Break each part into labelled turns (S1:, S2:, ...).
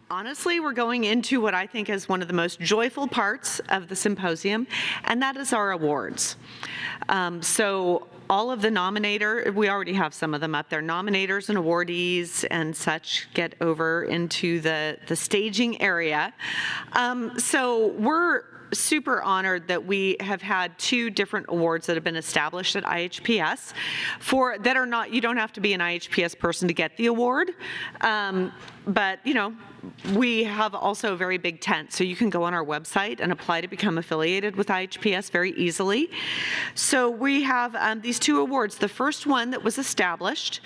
S1: Honestly, we're going into what I think is one of the most joyful parts of the symposium, and that is our awards. So all of the we already have some of them up there, nominators and awardees and such get over into the staging area. So we're super honored that we have had 2 different awards that have been established at IHPS that are not, you don't have to be an IHPS person to get the award, but you know, we have also a very big tent, so you can go on our website and apply to become affiliated with IHPS very easily. So we have these 2 awards. The first one that was established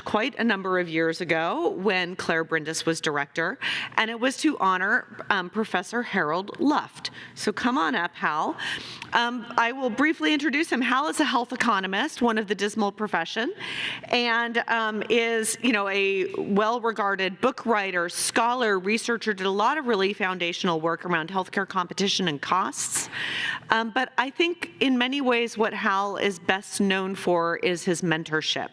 S1: quite a number of years ago when Claire Brindis was director, and it was to honor Professor Harold Luft. So come on up, Hal. I will briefly introduce him. Hal is a health economist, one of the dismal profession, and is, you know, a well-regarded book writer, scholar, researcher, did a lot of really foundational work around healthcare competition and costs. But I think in many ways what Hal is best known for is his mentorship.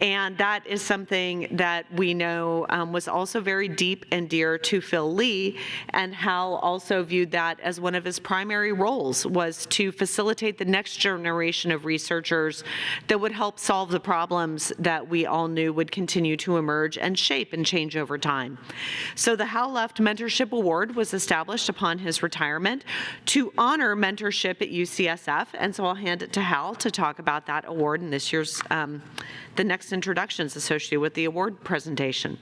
S1: And that is something that we know was also very deep and dear to Phil Lee, and Hal also viewed that as one of his primary roles, was to facilitate the next generation of researchers that would help solve the problems that we all knew would continue to emerge and shape and change over time. So the Hal Luft Mentorship Award was established upon his retirement to honor mentorship at UCSF, and so I'll hand it to Hal to talk about that award and this year's the next introductions associated with the award presentation.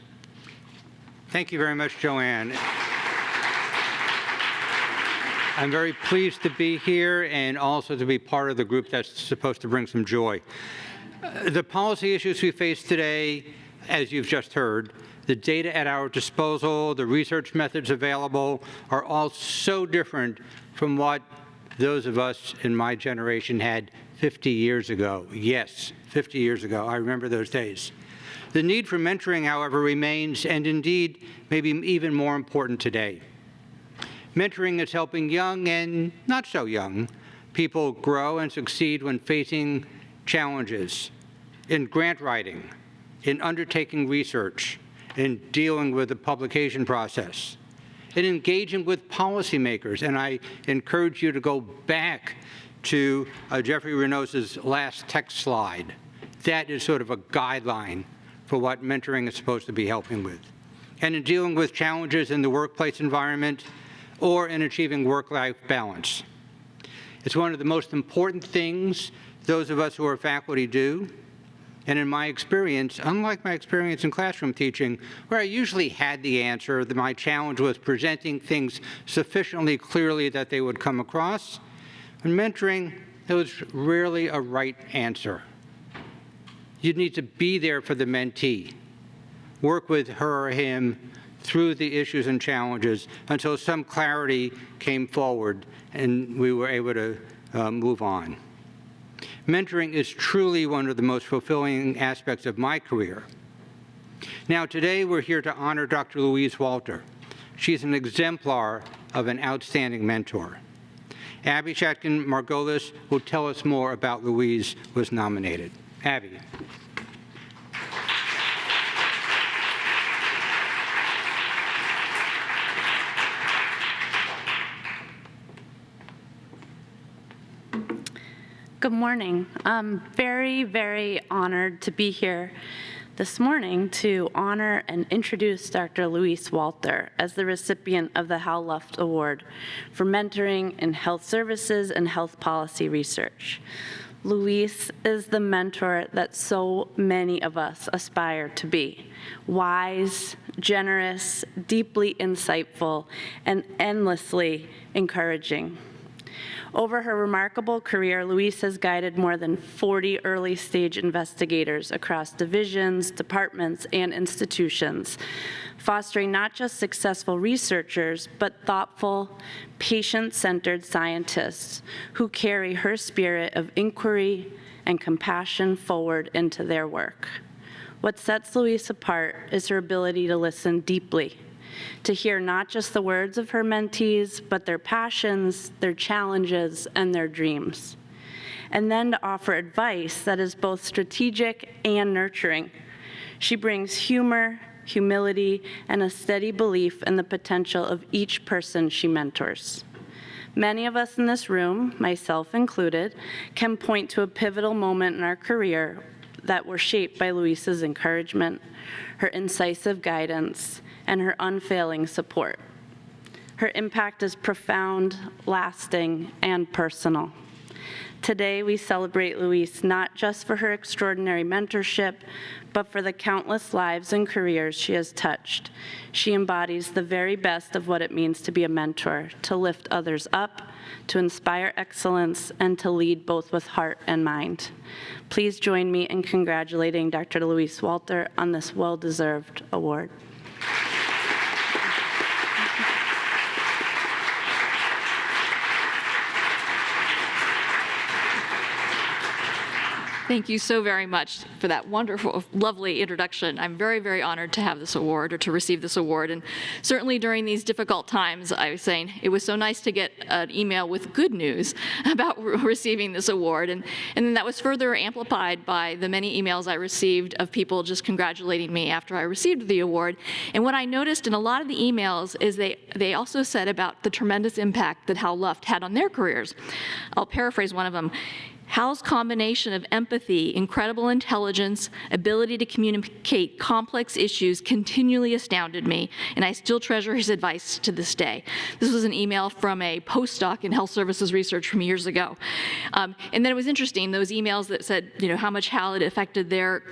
S2: Thank you very much, Joanne. I'm very pleased to be here and also to be part of the group that's supposed to bring some joy. The policy issues we face today, as you've just heard, the data at our disposal, the research methods available are all so different from what those of us in my generation had 50 years ago. Yes, 50 years ago. I remember those days. The need for mentoring, however, remains, and indeed, maybe even more important today. Mentoring is helping young and not so young people grow and succeed when facing challenges in grant writing, in undertaking research, in dealing with the publication process, in engaging with policymakers. And I encourage you to go back to Jeffrey Renos's last text slide. That is sort of a guideline for what mentoring is supposed to be helping with. And in dealing with challenges in the workplace environment or in achieving work-life balance. It's one of the most important things those of us who are faculty do. And in my experience, unlike my experience in classroom teaching, where I usually had the answer, my challenge was presenting things sufficiently clearly that they would come across. In mentoring, there was rarely a right answer. You need to be there for the mentee, work with her or him through the issues and challenges until some clarity came forward and we were able to move on. Mentoring is truly one of the most fulfilling aspects of my career. Now, today we're here to honor Dr. Louise Walter. She's an exemplar of an outstanding mentor. Abby Shatkin-Margolis will tell us more about Louise was nominated. Abby.
S3: Good morning. I'm very, very honored to be here this morning to honor and introduce Dr. Louise Walter as the recipient of the Hal Luft Award for mentoring in health services and health policy research. Louise is the mentor that so many of us aspire to be. Wise, generous, deeply insightful, and endlessly encouraging. Over her remarkable career, Louise has guided more than 40 early-stage investigators across divisions, departments, and institutions, fostering not just successful researchers, but thoughtful, patient-centered scientists who carry her spirit of inquiry and compassion forward into their work. What sets Louise apart is her ability to listen deeply, to hear not just the words of her mentees, but their passions, their challenges, and their dreams. And then to offer advice that is both strategic and nurturing. She brings humor, humility, and a steady belief in the potential of each person she mentors. Many of us in this room, myself included, can point to a pivotal moment in our career that were shaped by Louise's encouragement, her incisive guidance, and her unfailing support. Her impact is profound, lasting, and personal. Today, we celebrate Louise not just for her extraordinary mentorship, but for the countless lives and careers she has touched. She embodies the very best of what it means to be a mentor, to lift others up, to inspire excellence, and to lead both with heart and mind. Please join me in congratulating Dr. Louise Walter on this well-deserved award.
S4: Thank you so very much for that wonderful, lovely introduction. I'm very, very honored to have this award or to receive this award. And certainly during these difficult times, I was saying it was so nice to get an email with good news about receiving this award. And then that was further amplified by the many emails I received of people just congratulating me after I received the award. And what I noticed in a lot of the emails is they also said about the tremendous impact that Hal Luft had on their careers. I'll paraphrase one of them. Hal's combination of empathy, incredible intelligence, ability to communicate complex issues continually astounded me, and I still treasure his advice to this day. This was an email from a postdoc in health services research from years ago. And then it was interesting, those emails that said, how much Hal had affected their,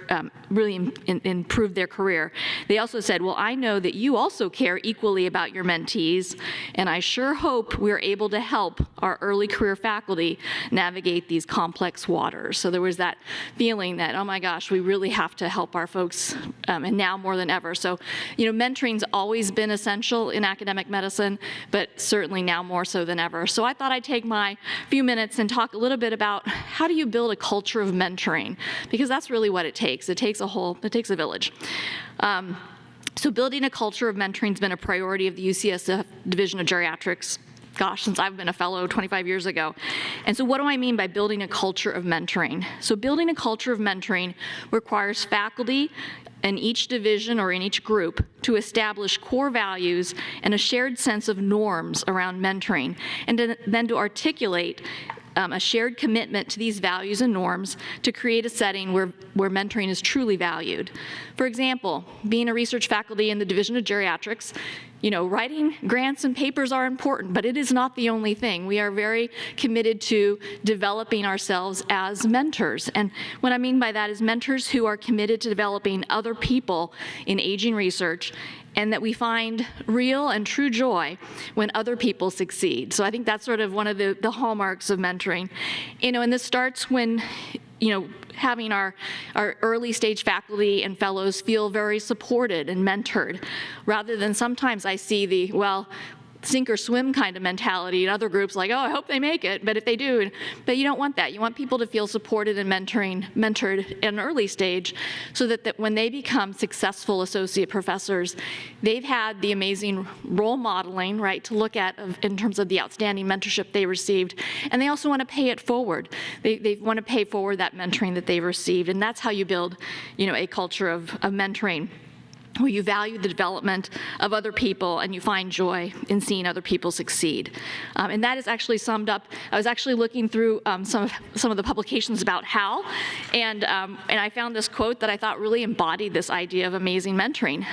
S4: really improved their career. They also said, well, I know that you also care equally about your mentees, and I sure hope we're able to help our early career faculty navigate these complex waters. So there was that feeling that, oh my gosh, we really have to help our folks, and now more than ever. So, mentoring's always been essential in academic medicine, but certainly now more so than ever. So I thought I'd take my few minutes and talk a little bit about how do you build a culture of mentoring, because that's really what it takes. It takes a village. So building a culture of mentoring has been a priority of the UCSF Division of Geriatrics, since I've been a fellow 25 years ago. And so what do I mean by building a culture of mentoring? So building a culture of mentoring requires faculty in each division or in each group to establish core values and a shared sense of norms around mentoring, and then to articulate a shared commitment to these values and norms to create a setting where mentoring is truly valued. For example, being a research faculty in the Division of Geriatrics, writing grants and papers are important, but it is not the only thing. We are very committed to developing ourselves as mentors. And what I mean by that is mentors who are committed to developing other people in aging research, and that we find real and true joy when other people succeed. So I think that's sort of one of the hallmarks of mentoring. And this starts when, having our early stage faculty and fellows feel very supported and mentored, rather than sometimes I see sink or swim kind of mentality in other groups, like, oh, I hope they make it, but if they do, but you don't want that. You want people to feel supported and mentored at an early stage, so that when they become successful associate professors, they've had the amazing role modeling, right, to look at in terms of the outstanding mentorship they received, and they also want to pay it forward. They want to pay forward that mentoring that they've received, and that's how you build, a culture of mentoring, where you value the development of other people and you find joy in seeing other people succeed. And that is actually summed up. I was actually looking through some of the publications about Hal, and I found this quote that I thought really embodied this idea of amazing mentoring.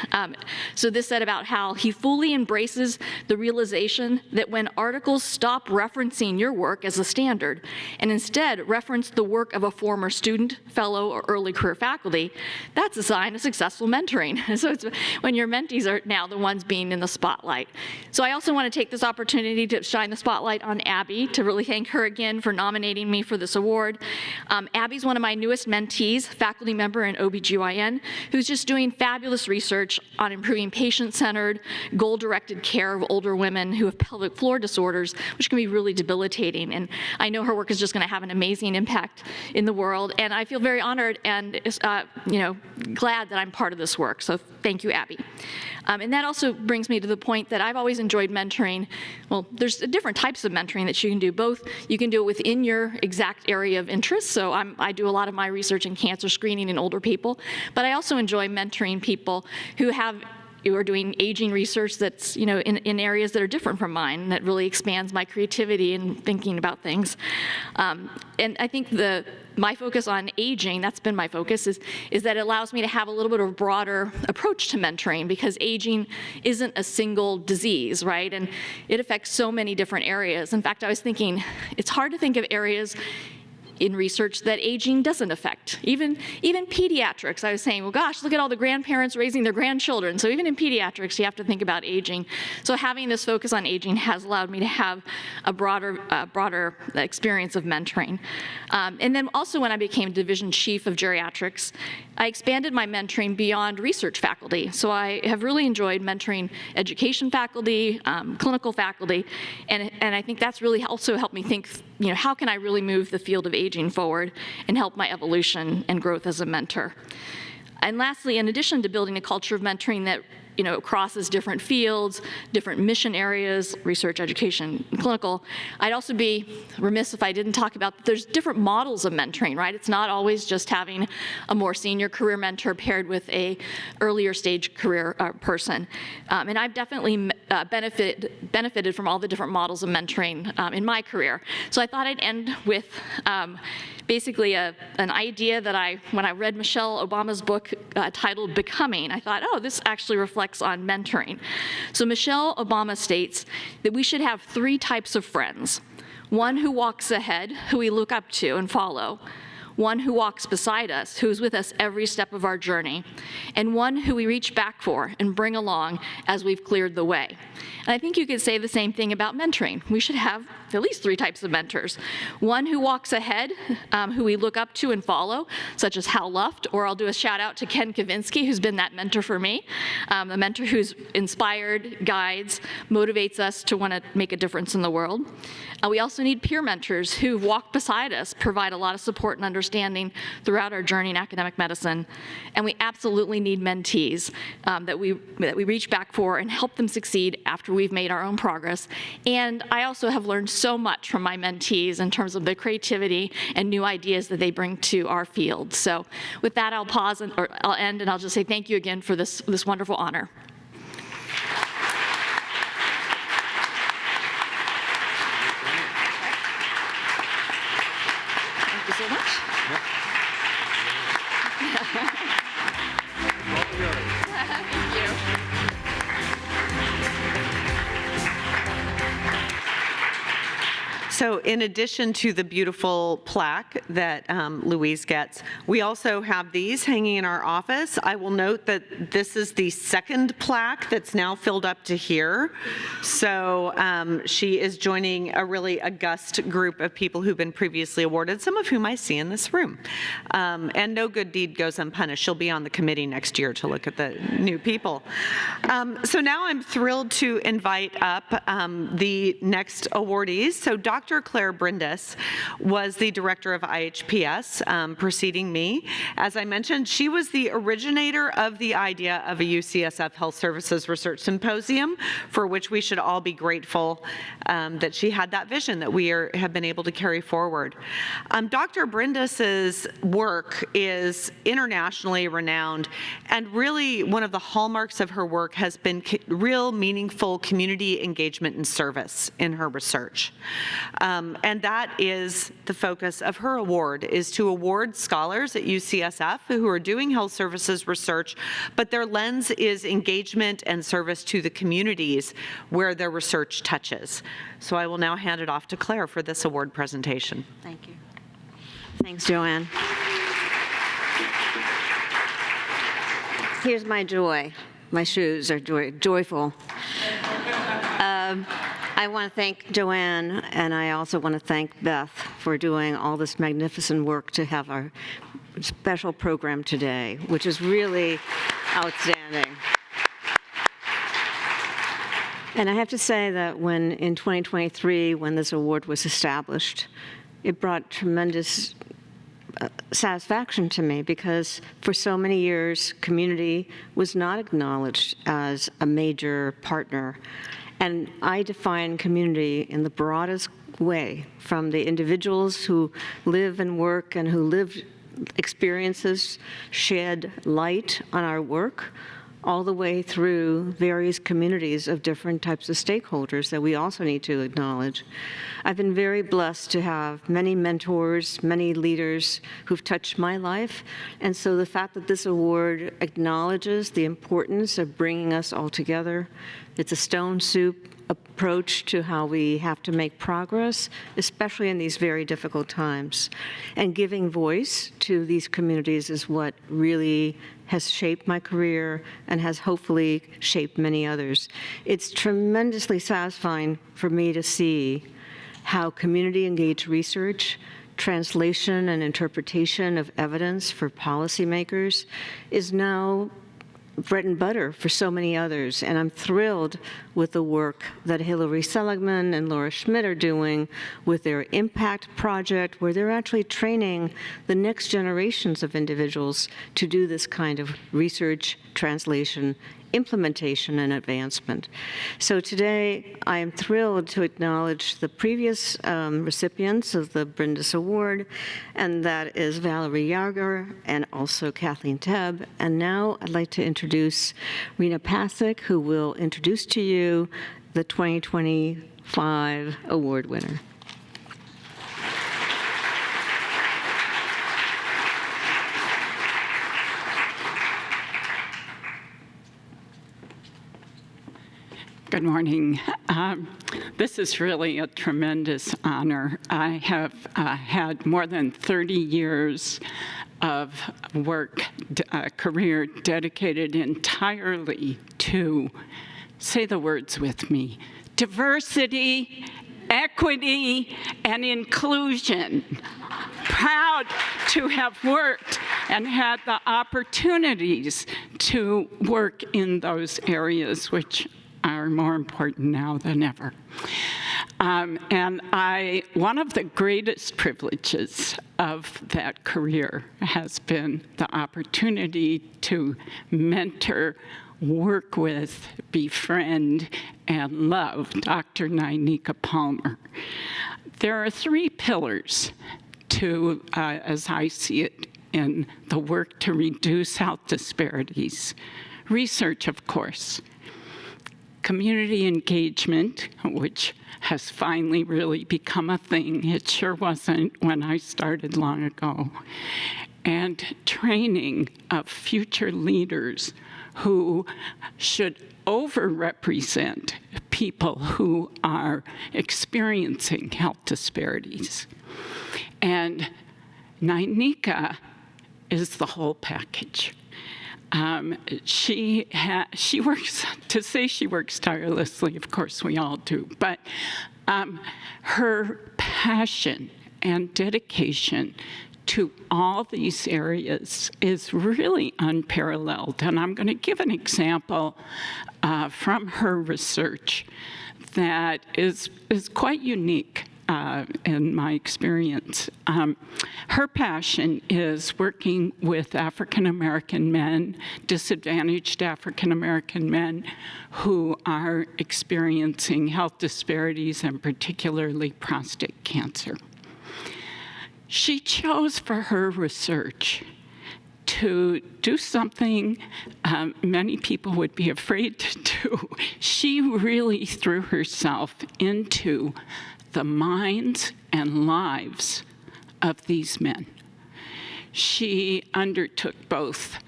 S4: So this said about Hal: he fully embraces the realization that when articles stop referencing your work as a standard and instead reference the work of a former student, fellow, or early career faculty, that's a sign of successful mentoring. So it's when your mentees are now the ones being in the spotlight. So I also want to take this opportunity to shine the spotlight on Abby, to really thank her again for nominating me for this award. Abby's one of my newest mentees, faculty member in OBGYN, who's just doing fabulous research on improving patient-centered, goal-directed care of older women who have pelvic floor disorders, which can be really debilitating. And I know her work is just going to have an amazing impact in the world, and I feel very honored and glad that I'm part of this work. So thank you, Abby. And that also brings me to the point that I've always enjoyed mentoring. Well, there's different types of mentoring that you can do. Both, you can do it within your exact area of interest. So I do a lot of my research in cancer screening in older people, but I also enjoy mentoring people who are doing aging research that's, in areas that are different from mine, that really expands my creativity and thinking about things. And I think my focus on aging, that's been my focus, is that it allows me to have a little bit of a broader approach to mentoring, because aging isn't a single disease, right? And it affects so many different areas. In fact, I was thinking, it's hard to think of areas in research that aging doesn't affect. Even pediatrics, I was saying, well, gosh, look at all the grandparents raising their grandchildren. So even in pediatrics, you have to think about aging. So having this focus on aging has allowed me to have a broader experience of mentoring. And then also when I became division chief of geriatrics, I expanded my mentoring beyond research faculty. So I have really enjoyed mentoring education faculty, clinical faculty, and I think that's really also helped me think, how can I really move the field of aging forward and help my evolution and growth as a mentor. And lastly, in addition to building a culture of mentoring that crosses different fields, different mission areas, research, education, and clinical, I'd also be remiss if I didn't talk about that there's different models of mentoring, right? It's not always just having a more senior career mentor paired with a earlier stage career person. And I've definitely benefited from all the different models of mentoring in my career. So I thought I'd end with basically an idea that when I read Michelle Obama's book titled Becoming, I thought, oh, this actually reflects on mentoring. So Michelle Obama states that we should have 3 types of friends. One who walks ahead, who we look up to and follow. One who walks beside us, who's with us every step of our journey. And one who we reach back for and bring along as we've cleared the way. And I think you could say the same thing about mentoring. We should have at least 3 types of mentors. One who walks ahead, who we look up to and follow, such as Hal Luft, or I'll do a shout out to Ken Kavinsky, who's been that mentor for me, a mentor who's inspired, guides, motivates us to want to make a difference in the world. We also need peer mentors who walk beside us, provide a lot of support and understanding throughout our journey in academic medicine. And we absolutely need mentees that we reach back for and help them succeed after we've made our own progress. And I also have learned so much from my mentees in terms of the creativity and new ideas that they bring to our field. So with that, I'll pause or I'll end, and I'll just say thank you again for this wonderful honor. Thank you so much. Thank you.
S1: So in addition to the beautiful plaque that Louise gets, we also have these hanging in our office. I will note that this is the second plaque that's now filled up to here. So she is joining a really august group of people who've been previously awarded, some of whom I see in this room. And no good deed goes unpunished. She'll be on the committee next year to look at the new people. So now I'm thrilled to invite up the next awardees. So Dr. Claire Brindis was the director of IHPS, preceding me. As I mentioned, she was the originator of the idea of a UCSF Health Services Research Symposium, for which we should all be grateful that she had that vision that we have been able to carry forward. Dr. Brindis's work is internationally renowned, and really one of the hallmarks of her work has been real meaningful community engagement and service in her research. And that is the focus of her award, is to award scholars at UCSF who are doing health services research, but their lens is engagement and service to the communities where their research touches. So I will now hand it off to Claire for this award presentation.
S5: Thank you. Thanks, Joanne. Here's my joy. My shoes are joyful. I want to thank Joanne, and I also want to thank Beth for doing all this magnificent work to have our special program today, which is really outstanding. And I have to say that in 2023, when this award was established, it brought tremendous satisfaction to me, because for so many years, community was not acknowledged as a major partner. And I define community in the broadest way, from the individuals who live and work and who live experiences shed light on our work, all the way through various communities of different types of stakeholders that we also need to acknowledge. I've been very blessed to have many mentors, many leaders who've touched my life, and so the fact that this award acknowledges the importance of bringing us all together, it's a stone soup approach to how we have to make progress, especially in these very difficult times. And giving voice to these communities is what really has shaped my career and has hopefully shaped many others. It's tremendously satisfying for me to see how community-engaged research, translation and interpretation of evidence for policymakers is now bread and butter for so many others. And I'm thrilled with the work that Hillary Seligman and Laura Schmidt are doing with their Impact Project, where they're actually training the next generations of individuals to do this kind of research, translation, implementation, and advancement. So today, I am thrilled to acknowledge the previous recipients of the Brindis Award, and that is Valerie Yager and also Kathleen Tebb. And now I'd like to introduce Rena Pasek, who will introduce to you the 2025 award winner.
S6: Good morning. This is really a tremendous honor. I have had more than 30 years of work, career dedicated entirely to, say the words with me, diversity, equity, and inclusion. Proud to have worked and had the opportunities to work in those areas, which are more important now than ever. And one of the greatest privileges of that career has been the opportunity to mentor, work with, befriend, and love Dr. Nynika Palmer. There are three pillars to, as I see it, in the work to reduce health disparities. Research, of course. Community engagement, which has finally really become a thing. It sure wasn't when I started long ago. And training of future leaders who should overrepresent people who are experiencing health disparities. And Nynika is the whole package. She works, to say she works tirelessly, of course we all do, but her passion and dedication to all these areas is really unparalleled. And I'm going to give an example from her research that is quite unique. In my experience. Her passion is working with African-American men, disadvantaged African-American men who are experiencing health disparities and particularly prostate cancer. She chose for her research to do something many people would be afraid to do. She really threw herself into the minds and lives of these men. She does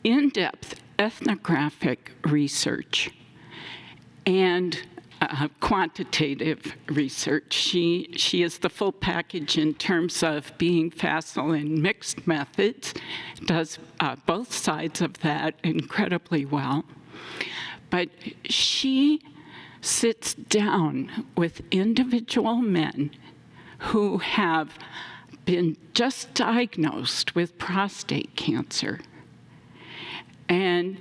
S6: in-depth ethnographic research and quantitative research. She is the full package in terms of being facile in mixed methods, does both sides of that incredibly well. But she sits down with individual men who have been just diagnosed with prostate cancer and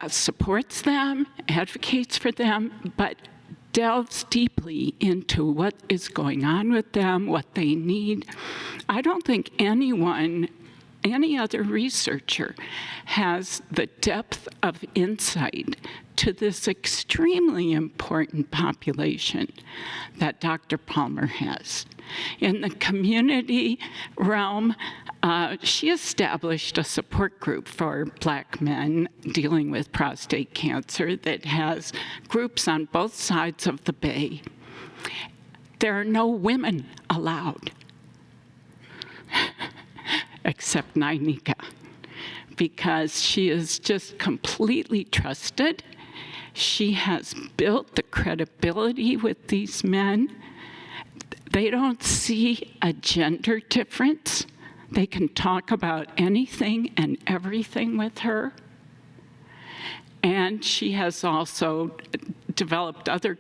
S6: supports them, advocates for them, but delves deeply into what is going on with them, what they need. I don't think anyone, any other researcher has the depth of insight to this extremely important population that Dr. Palmer has. In the community realm, she established a support group for Black men dealing with prostate cancer that has groups on both sides of the bay. There are no women allowed, except Nainika, because she is just completely trusted. She has built the credibility with these men. They don't see a gender difference. They can talk about anything and everything with her. And she has also developed other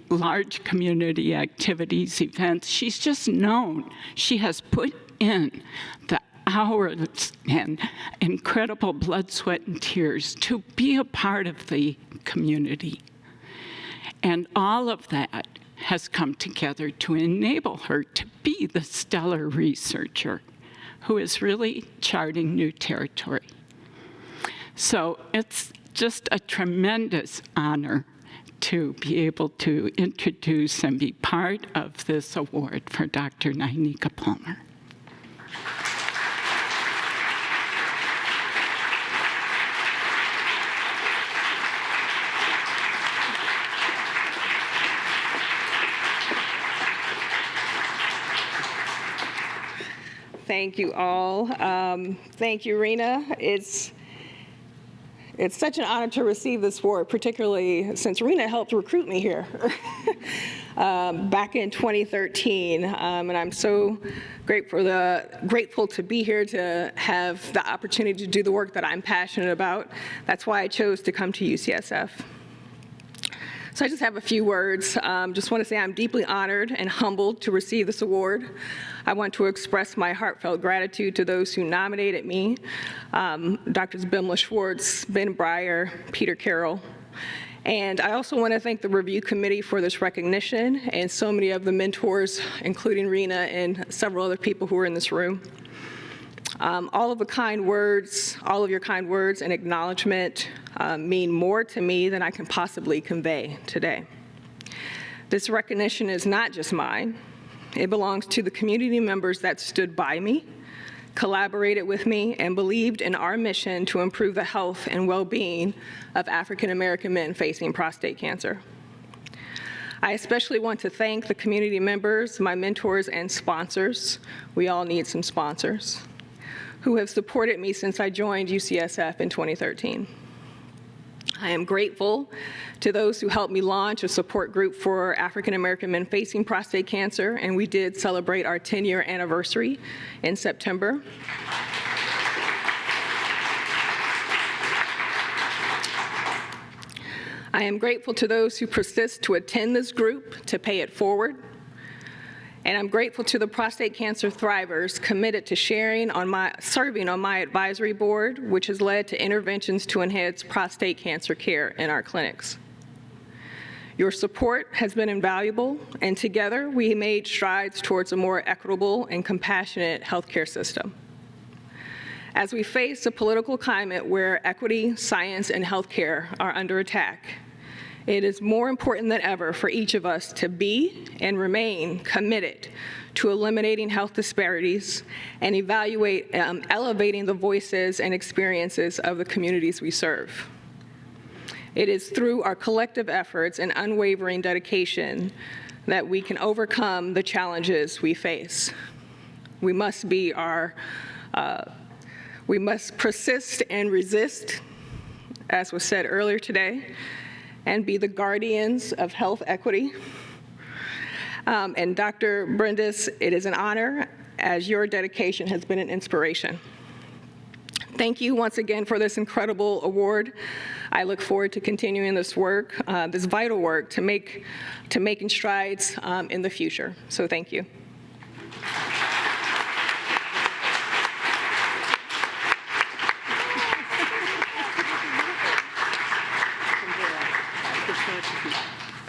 S6: large community activities, events. She's just known. She has put in the hours and incredible blood, sweat, and tears to be a part of the community. And all of that has come together to enable her to be the stellar researcher who is really charting new territory. So it's just a tremendous honor to be able to introduce and be part of this award for Dr. Nainika Palmer.
S7: Thank you all. Thank you, Rena. It's such an honor to receive this award, particularly since Rena helped recruit me here back in 2013. And I'm so grateful to be here to have the opportunity to do the work that I'm passionate about. That's why I chose to come to UCSF. So I just have a few words. Just want to say I'm deeply honored and humbled to receive this award. I want to express my heartfelt gratitude to those who nominated me, Drs. Bimla Schwartz, Ben Breyer, Peter Carroll. And I also want to thank the review committee for this recognition and so many of the mentors, including Rena and several other people who are in this room. All of your kind words and acknowledgement mean more to me than I can possibly convey today. This recognition is not just mine. It belongs to the community members that stood by me, collaborated with me, and believed in our mission to improve the health and well-being of African American men facing prostate cancer. I especially want to thank the community members, my mentors, and sponsors. We all need some sponsors, who have supported me since I joined UCSF in 2013. I am grateful to those who helped me launch a support group for African American men facing prostate cancer, and we did celebrate our 10-year anniversary in September. I am grateful to those who persist to attend this group, to pay it forward. And I'm grateful to the prostate cancer thrivers committed to serving on my advisory board, which has led to interventions to enhance prostate cancer care in our clinics. Your support has been invaluable, and together we made strides towards a more equitable and compassionate healthcare system. As we face a political climate where equity, science, and healthcare are under attack, it is more important than ever for each of us to be and remain committed to eliminating health disparities and elevating the voices and experiences of the communities we serve. It is through our collective efforts and unwavering dedication that we can overcome the challenges we face. We must persist and resist, as was said earlier today, and be the guardians of health equity. And Dr. Brindis, it is an honor, as your dedication has been an inspiration. Thank you once again for this incredible award. I look forward to continuing this work, this vital work, to making strides in the future. So thank you.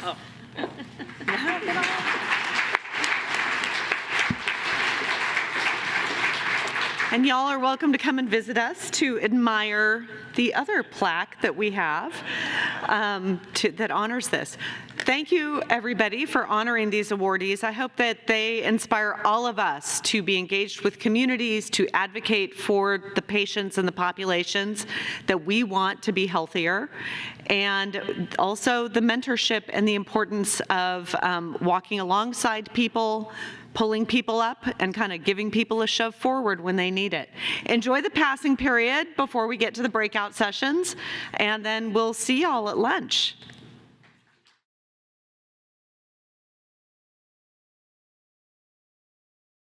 S7: Oh.
S1: And y'all are welcome to come and visit us to admire the other plaque that we have that honors this. Thank you, everybody, for honoring these awardees. I hope that they inspire all of us to be engaged with communities, to advocate for the patients and the populations that we want to be healthier, and also the mentorship and the importance of walking alongside people, pulling people up, and kind of giving people a shove forward when they need it. Enjoy the passing period before we get to the breakout sessions, and then we'll see y'all at lunch.